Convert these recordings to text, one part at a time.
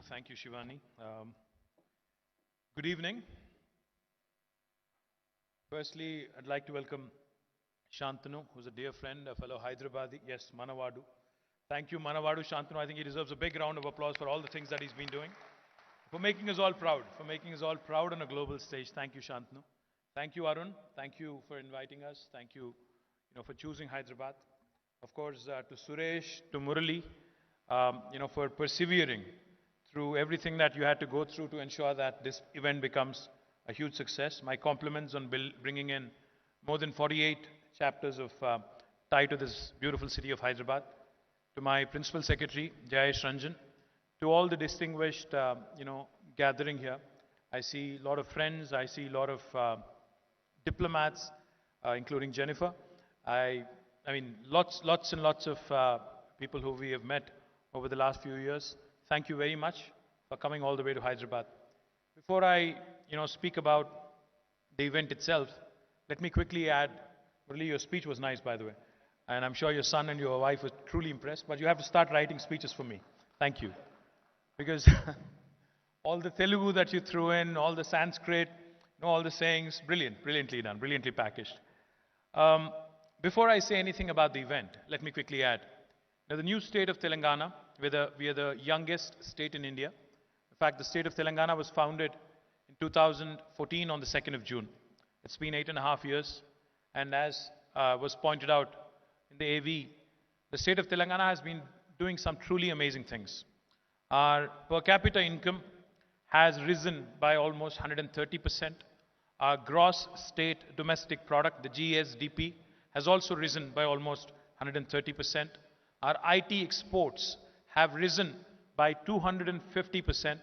Thank you, Shivani. Good evening. Firstly, I'd like to welcome Shantanu, who's a dear friend, a fellow Hyderabadi. Yes, Manavadu. Thank you, Manavadu Shantanu. I think he deserves a big round of applause for all the things that he's been doing, for making us all proud, for making us all proud on a global stage. Thank you, Shantanu. Thank you, Arun. Thank you for inviting us. Thank you, for choosing Hyderabad. Of course, to Suresh, to Murali, for persevering through everything that you had to go through to ensure that this event becomes a huge success. My compliments on bringing in more than 48 chapters of tie to this beautiful city of Hyderabad. To my principal secretary, Jayesh Ranjan, to all the distinguished, gathering here. I see a lot of friends. I see a lot of diplomats, including Jennifer. I mean, lots and lots of people who we have met over the last few years. Thank you very much for coming all the way to Hyderabad. Before I, speak about the event itself, let me quickly add, Murali, your speech was nice, by the way. And I'm sure your son and your wife were truly impressed, but you have to start writing speeches for me. Thank you. Because all the Telugu that you threw in, all the Sanskrit, all the sayings, brilliantly done, brilliantly packaged. Before I say anything about the event, let me quickly add. Now, the new state of Telangana, we are the youngest state in India. In fact, the state of Telangana was founded in 2014 on the 2nd of June. It's been 8.5 years. And as was pointed out in the AV, the state of Telangana has been doing some truly amazing things. Our per capita income has risen by almost 130%. Our gross state domestic product, the GSDP, has also risen by almost 130%. Our IT exports have risen by 250%,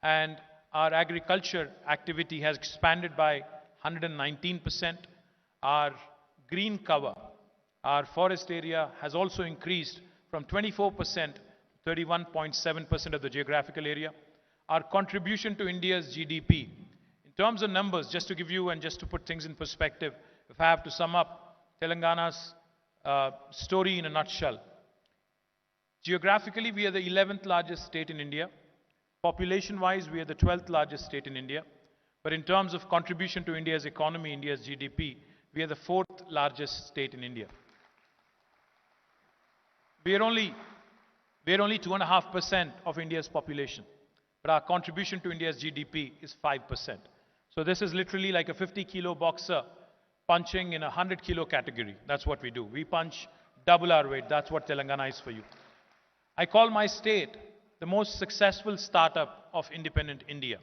and our agriculture activity has expanded by 119%. Our green cover, our forest area, has also increased from 24% to 31.7% of the geographical area. Our contribution to India's GDP, in terms of numbers, just to give you and just to put things in perspective, if I have to sum up Telangana's story in a nutshell. Geographically, we are the 11th largest state in India. Population-wise, we are the 12th largest state in India. But in terms of contribution to India's economy, India's GDP, we are the 4th largest state in India. We are only 2.5% of India's population, but our contribution to India's GDP is 5%. So this is literally like a 50-kilo boxer punching in a 100-kilo category. That's what we do. We punch double our weight. That's what Telangana is for you. I call my state the most successful startup of independent India.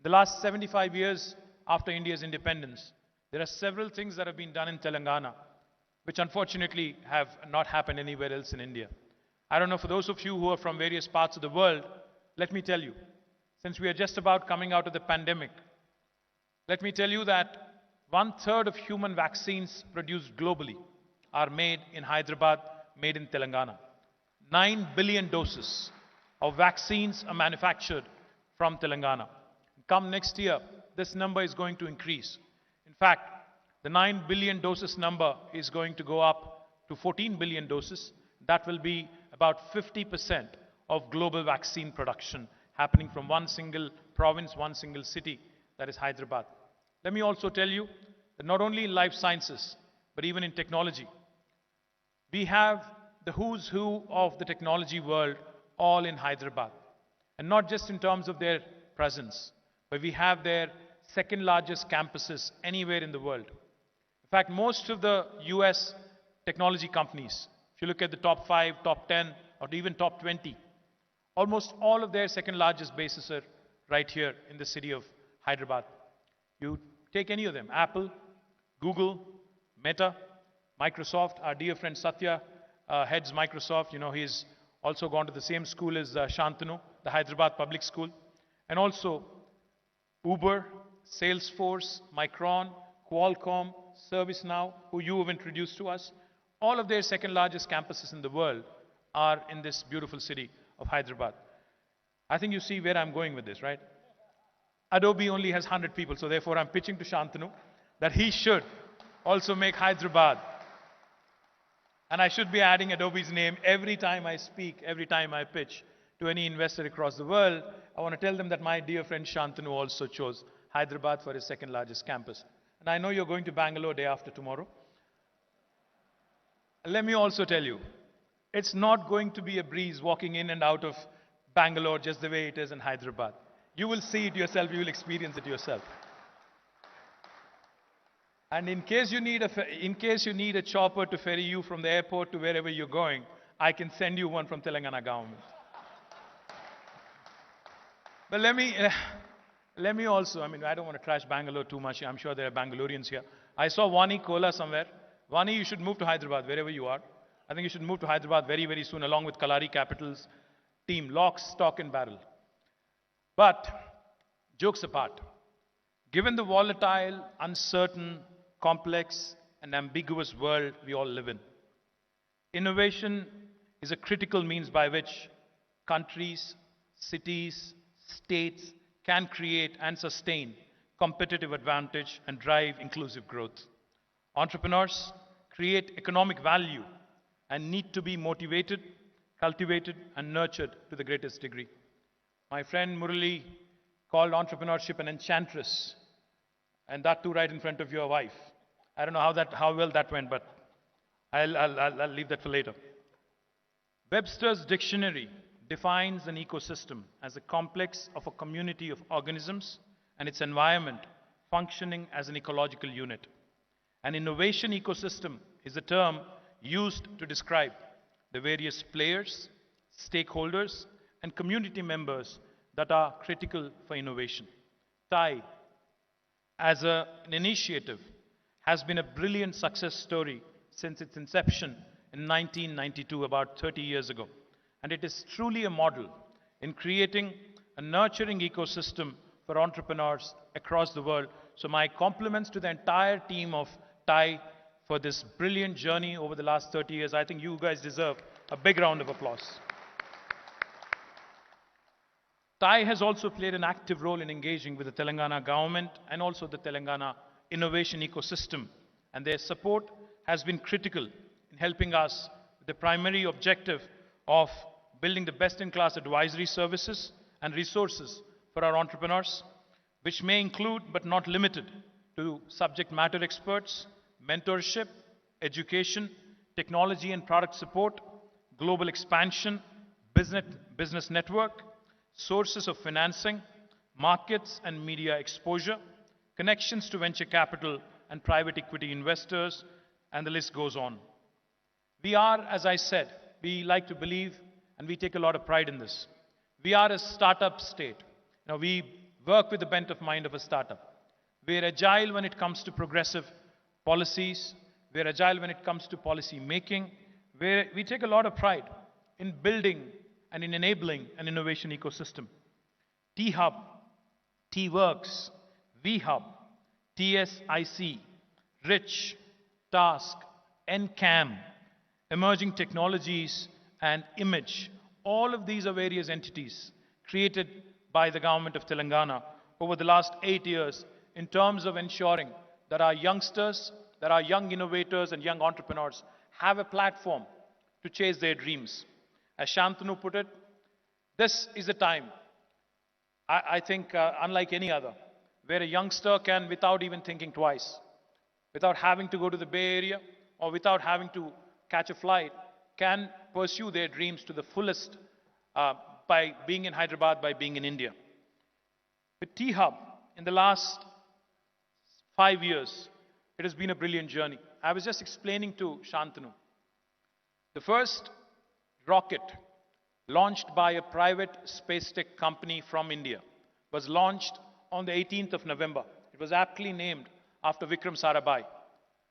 The last 75 years after India's independence, there are several things that have been done in Telangana, which unfortunately have not happened anywhere else in India. I don't know, for those of you who are from various parts of the world, let me tell you, since we are just about coming out of the pandemic, let me tell you that 1/3 of human vaccines produced globally are made in Hyderabad, made in Telangana. 9 billion doses of vaccines are manufactured from Telangana. Come next year, this number is going to increase. In fact, the 9 billion doses number is going to go up to 14 billion doses. That will be about 50% of global vaccine production happening from one single province, one single city, that is Hyderabad. Let me also tell you that not only in life sciences, but even in technology, we have the who's who of the technology world all in Hyderabad. And not just in terms of their presence, but we have their second largest campuses anywhere in the world. In fact, most of the US technology companies, if you look at the top 5, top 10, or even top 20, almost all of their second largest bases are right here in the city of Hyderabad. You take any of them, Apple, Google, Meta, Microsoft. Our dear friend Satya heads Microsoft. He's also gone to the same school as Shantanu, the Hyderabad Public School. And also Uber, Salesforce, Micron, Qualcomm, ServiceNow, who you have introduced to us. All of their second largest campuses in the world are in this beautiful city of Hyderabad. I think you see where I'm going with this, right? Adobe only has 100 people, so therefore I'm pitching to Shantanu that he should also make Hyderabad. And I should be adding Adobe's name every time I speak, every time I pitch, to any investor across the world, I want to tell them that my dear friend Shantanu also chose Hyderabad for his second largest campus. And I know you're going to Bangalore day after tomorrow. Let me also tell you, it's not going to be a breeze walking in and out of Bangalore just the way it is in Hyderabad. You will see it yourself, you will experience it yourself. And in case you need a chopper to ferry you from the airport to wherever you're going, I can send you one from Telangana government. But let me also, I don't want to trash Bangalore too much. I'm sure there are Bangaloreans here. I saw Vani Kola somewhere. Vani, you should move to Hyderabad, wherever you are. I think you should move to Hyderabad very, very soon, along with Kalari Capital's team, lock, stock and barrel. But, jokes apart, given the volatile, uncertain, complex and ambiguous world we all live in, innovation is a critical means by which countries, cities, states can create and sustain competitive advantage and drive inclusive growth. Entrepreneurs create economic value and need to be motivated, cultivated and nurtured to the greatest degree. My friend Murali called entrepreneurship an enchantress, and that too right in front of your wife. I don't know how well that went, but I'll leave that for later. Webster's dictionary defines an ecosystem as a complex of a community of organisms and its environment functioning as an ecological unit. An innovation ecosystem is a term used to describe the various players, stakeholders, and community members that are critical for innovation. TIE, as an initiative, has been a brilliant success story since its inception in 1992, about 30 years ago. And it is truly a model in creating a nurturing ecosystem for entrepreneurs across the world. So my compliments to the entire team of TIE for this brilliant journey over the last 30 years. I think you guys deserve a big round of applause. TIE has also played an active role in engaging with the Telangana government and also the Telangana innovation ecosystem. And their support has been critical in helping us with the primary objective of building the best-in-class advisory services and resources for our entrepreneurs, which may include but not limited to subject matter experts, mentorship, education, technology and product support, global expansion, business network, sources of financing, markets and media exposure, connections to venture capital and private equity investors, and the list goes on. We are, as I said, we like to believe and we take a lot of pride in this. We are a startup state. We work with the bent of mind of a startup. We're agile when it comes to progressive policies. We're agile when it comes to policy making. We take a lot of pride in building and in enabling an innovation ecosystem. T-Hub, T-Works, V-Hub, TSIC, Rich, Task, NCAM, Emerging Technologies and Image. All of these are various entities created by the government of Telangana over the last 8 years in terms of ensuring that our youngsters, that our young innovators and young entrepreneurs have a platform to chase their dreams. As Shantanu put it, this is a time, I think, unlike any other, where a youngster can, without even thinking twice, without having to go to the Bay Area or without having to catch a flight, can pursue their dreams to the fullest by being in Hyderabad, by being in India. With T-Hub, in the last 5 years, it has been a brilliant journey. I was just explaining to Shantanu. The first rocket launched by a private space tech company from India was launched on the 18th of November. It was aptly named after Vikram Sarabhai.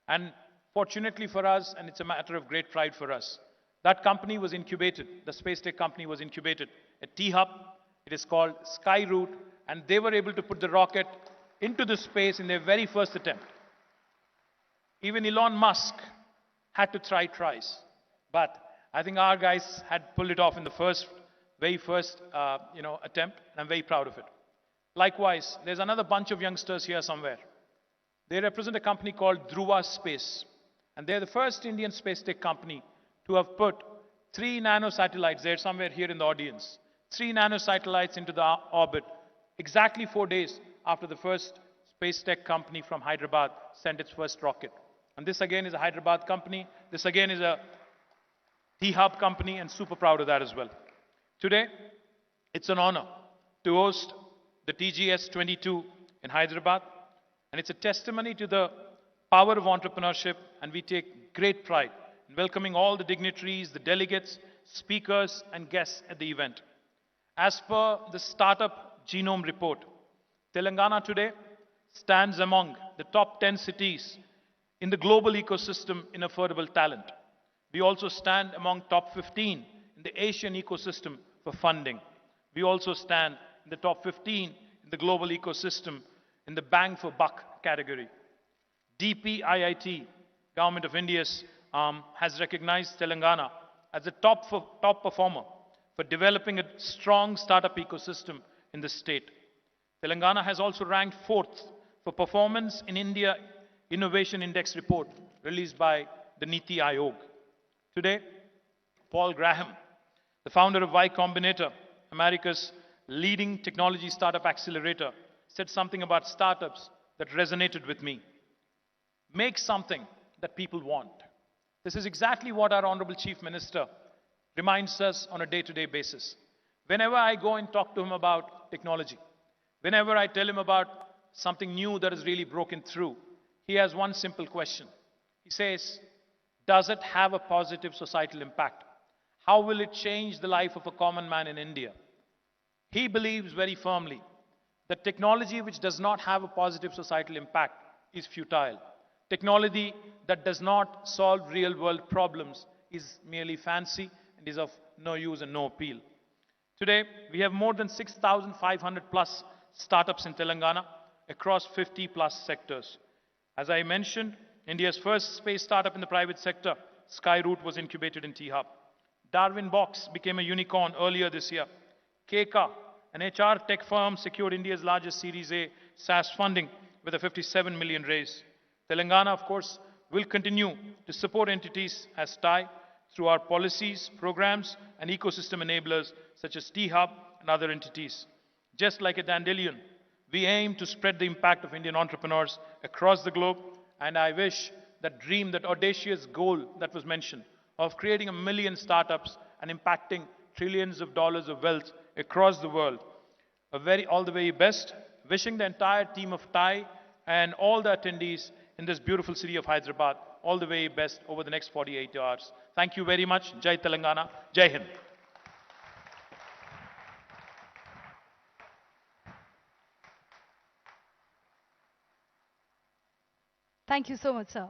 And fortunately for us, and it's a matter of great pride for us, that company was incubated, the space tech company was incubated at T-Hub. It is called Skyroot, and they were able to put the rocket into the space in their very first attempt. Even Elon Musk had to try twice, but I think our guys had pulled it off in the very first attempt, and I'm very proud of it. Likewise, there's another bunch of youngsters here somewhere. They represent a company called Dhruva Space, and they're the first Indian space tech company to have put 3 nano satellites, they're somewhere here in the audience, 3 nanosatellites into the orbit, exactly 4 days after the first space tech company from Hyderabad sent its first rocket. And this again is a Hyderabad company. This again is a T-Hub company, and super proud of that as well. Today, it's an honor to host the TGS 22 in Hyderabad, and it's a testimony to the power of entrepreneurship, and we take great pride in welcoming all the dignitaries, the delegates, speakers, and guests at the event. As per the Startup Genome Report, Telangana today stands among the top 10 cities in the global ecosystem in affordable talent. We also stand among top 15 in the Asian ecosystem for funding. We also stand in the top 15 in the global ecosystem in the bang for buck category. DPIIT, Government of India's has recognized Telangana as a top performer for developing a strong startup ecosystem in the state. Telangana has also ranked 4th for performance in India Innovation Index report released by the Niti Aayog. Today, Paul Graham, the founder of Y Combinator, America's leading technology startup accelerator, said something about startups that resonated with me. Make something that people want. This is exactly what our Honorable Chief Minister reminds us on a day-to-day basis. Whenever I go and talk to him about technology, whenever I tell him about something new that has really broken through, he has one simple question. He says, does it have a positive societal impact? How will it change the life of a common man in India? He believes very firmly that technology which does not have a positive societal impact is futile. Technology that does not solve real-world problems is merely fancy and is of no use and no appeal. Today, we have more than 6,500 plus startups in Telangana across 50 plus sectors. As I mentioned, India's first space startup in the private sector, Skyroot, was incubated in T-Hub. Darwin Box became a unicorn earlier this year. Keka, an HR tech firm, secured India's largest Series A SaaS funding with a 57 million raise. Telangana, of course, will continue to support entities as TIE through our policies, programs, and ecosystem enablers such as T-Hub and other entities. Just like a dandelion, we aim to spread the impact of Indian entrepreneurs across the globe, and I wish that dream, that audacious goal that was mentioned of creating 1 million startups and impacting trillions of dollars of wealth across the world. All the very best. Wishing the entire team of TIE and all the attendees in this beautiful city of Hyderabad all the very best over the next 48 hours. Thank you very much. Jai Telangana. Jai Hind. Thank you so much, sir.